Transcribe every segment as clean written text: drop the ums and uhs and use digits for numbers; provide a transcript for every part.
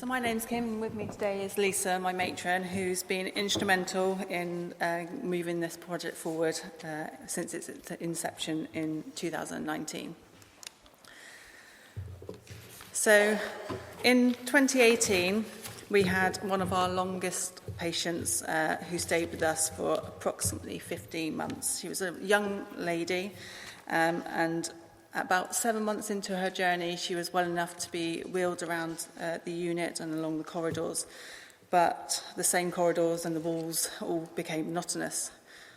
So my name's Kim, and with me today is Lisa, my matron, who's been instrumental in moving this project forward since its inception in 2019. So in 2018, we had one of our longest patients who stayed with us for approximately 15 months. She was a young lady, and about 7 months into her journey, she was well enough to be wheeled around the unit and along the corridors, but the same corridors and the walls all became monotonous.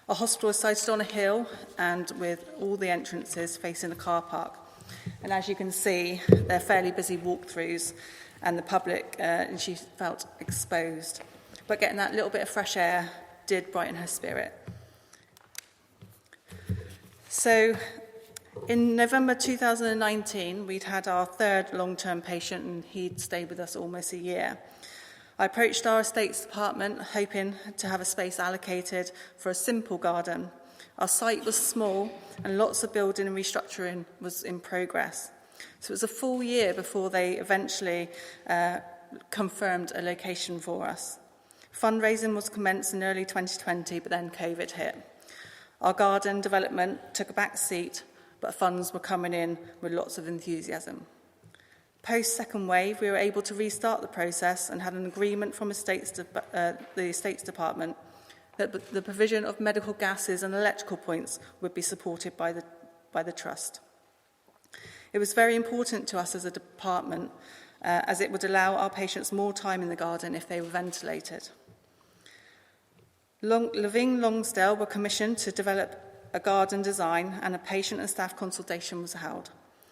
Our hospital is sited on a hill and with all the entrances facing a car park. And as you can see, they're fairly busy walkthroughs, and the public, and she felt exposed. But getting that little bit of fresh air did brighten her spirit. So in November 2019, we'd had our third long-term patient, and he'd stayed with us almost a year. I approached our estates department, hoping to have a space allocated for a simple garden. Our site was small, and lots of building and restructuring was in progress. So it was a full year before they eventually confirmed a location for us. Fundraising was commenced in early 2020, but then COVID hit. Our garden development took a back seat, but funds were coming in with lots of enthusiasm. Post-second wave, we were able to restart the process and had an agreement from the Estates Department that the provision of medical gases and electrical points would be supported by the Trust. It was very important to us as a department, as it would allow our patients more time in the garden if they were ventilated. Levine Lonsdale were commissioned to develop a garden design, and a patient and staff consultation was held.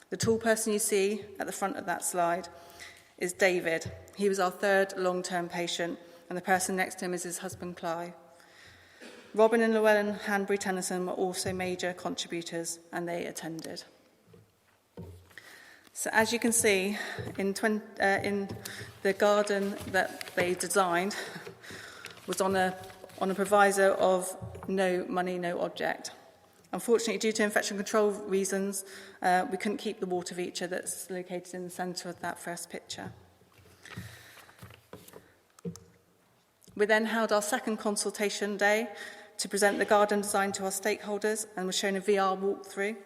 The tall person you see at the front of that slide is David. He was our third long-term patient, and the person next to him is his husband, Clive. Robin and Llewellyn Hanbury-Tennyson were also major contributors, and they attended. So as you can see, in the garden that they designed was on a proviso of no money, no object. Unfortunately, due to infection control reasons, we couldn't keep the water feature that's located in the centre of that first picture. We then held our second consultation day to present the garden design to our stakeholders, and was shown a VR walkthrough.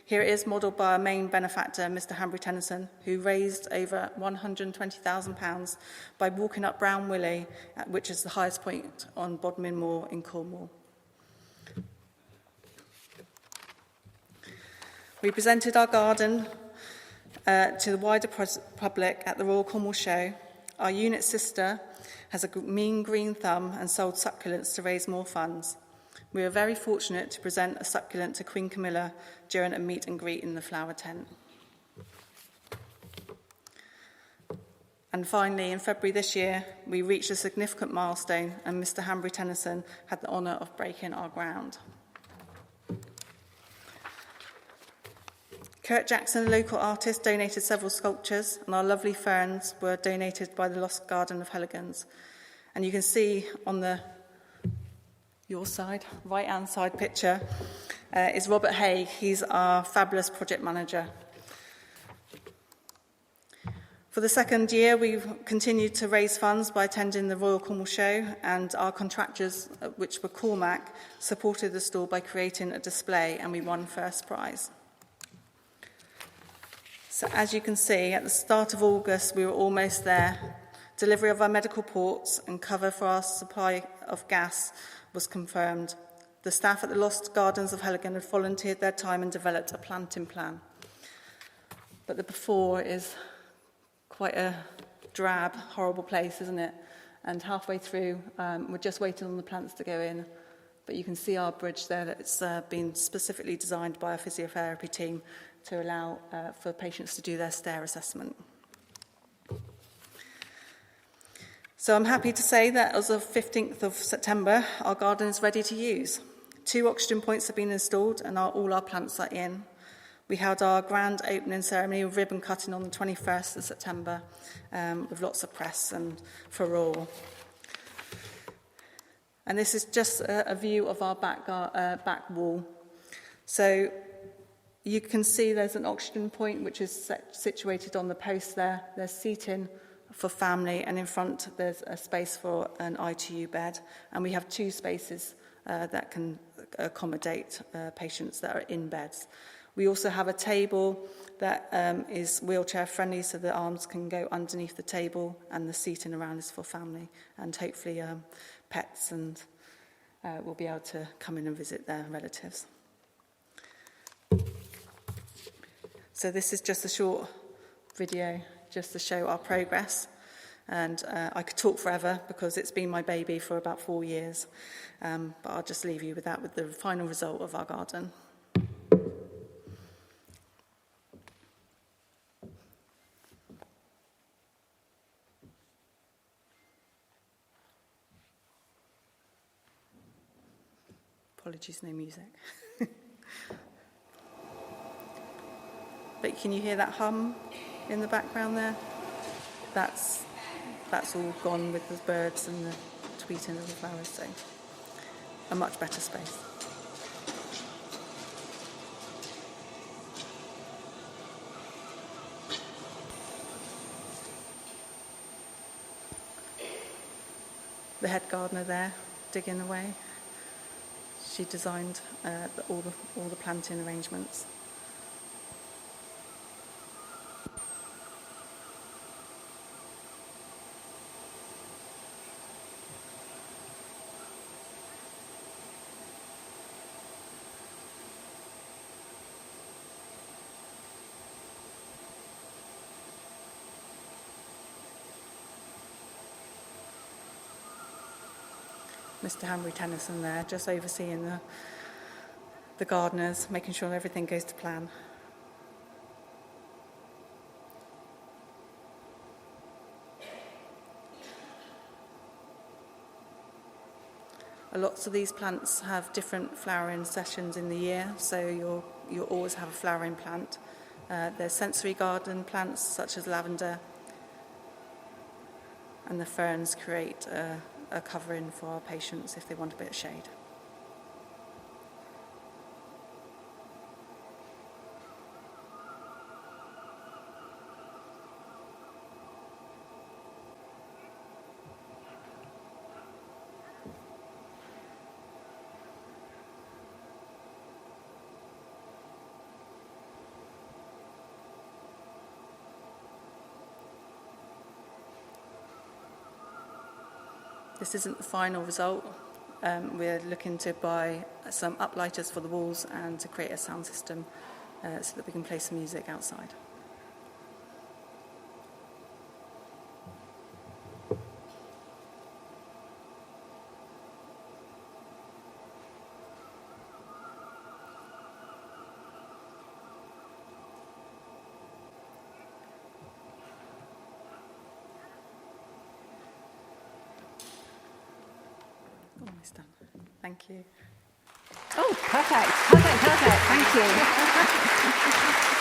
Here it is, modelled by our main benefactor, Mr. Hanbury-Tennyson, who raised over £120,000 by walking up Brown Willey, which is the highest point on Bodmin Moor in Cornwall. We presented our garden to the wider public at the Royal Cornwall Show. Our unit sister has a mean green thumb and sold succulents to raise more funds. We were very fortunate to present a succulent to Queen Camilla during a meet and greet in the flower tent. And finally, in February this year, we reached a significant milestone, and Mr. Hanbury-Tennyson had the honour of breaking our ground. Kurt Jackson, a local artist, donated several sculptures, and our lovely ferns were donated by the Lost Garden of Helligans. And you can see on your side, right-hand side picture, is Robert Haig. He's our fabulous project manager. For the second year, we've continued to raise funds by attending the Royal Cornwall Show, and our contractors, which were Cormac, supported the stall by creating a display, and we won first prize. So as you can see, at the start of August, we were almost there. Delivery of our medical ports and cover for our supply of gas was confirmed. The staff at the Lost Gardens of Helligan had volunteered their time and developed a planting plan. But the before is quite a drab, horrible place, isn't it? And halfway through, we're just waiting on the plants to go in. But you can see our bridge there. It's been specifically designed by our physiotherapy team to allow for patients to do their stair assessment. So I'm happy to say that as of 15th of September, our garden is ready to use. 2 oxygen points have been installed, and all our plants are in. We held our grand opening ceremony with ribbon cutting on the 21st of September, with lots of press and furore. And this is just a view of our back wall. So you can see there's an oxygen point which is situated on the post there. There's seating for family, and in front there's a space for an ITU bed, and we have 2 spaces that can accommodate patients that are in beds. We also have a table that is wheelchair friendly, so the arms can go underneath the table, and the seating around is for family, and hopefully pets and will be able to come in and visit their relatives. So this is just a short video just to show our progress, and I could talk forever because it's been my baby for about 4 years, but I'll just leave you with that, with the final result of our garden. Apologies, no music. But can you hear that hum in the background there? That's all gone with the birds and the tweeting of the flowers, so a much better space. The head gardener there, digging away. She designed all the planting arrangements. Mr. Hanbury Tennyson there, just overseeing the gardeners, making sure everything goes to plan. Lots of these plants have different flowering sessions in the year, so you'll always have a flowering plant. There's sensory garden plants such as lavender, and the ferns create a covering for our patients if they want a bit of shade. This isn't the final result. We're looking to buy some uplighters for the walls and to create a sound system so that we can play some music outside. Almost done. Thank you. Oh, perfect. Thank you.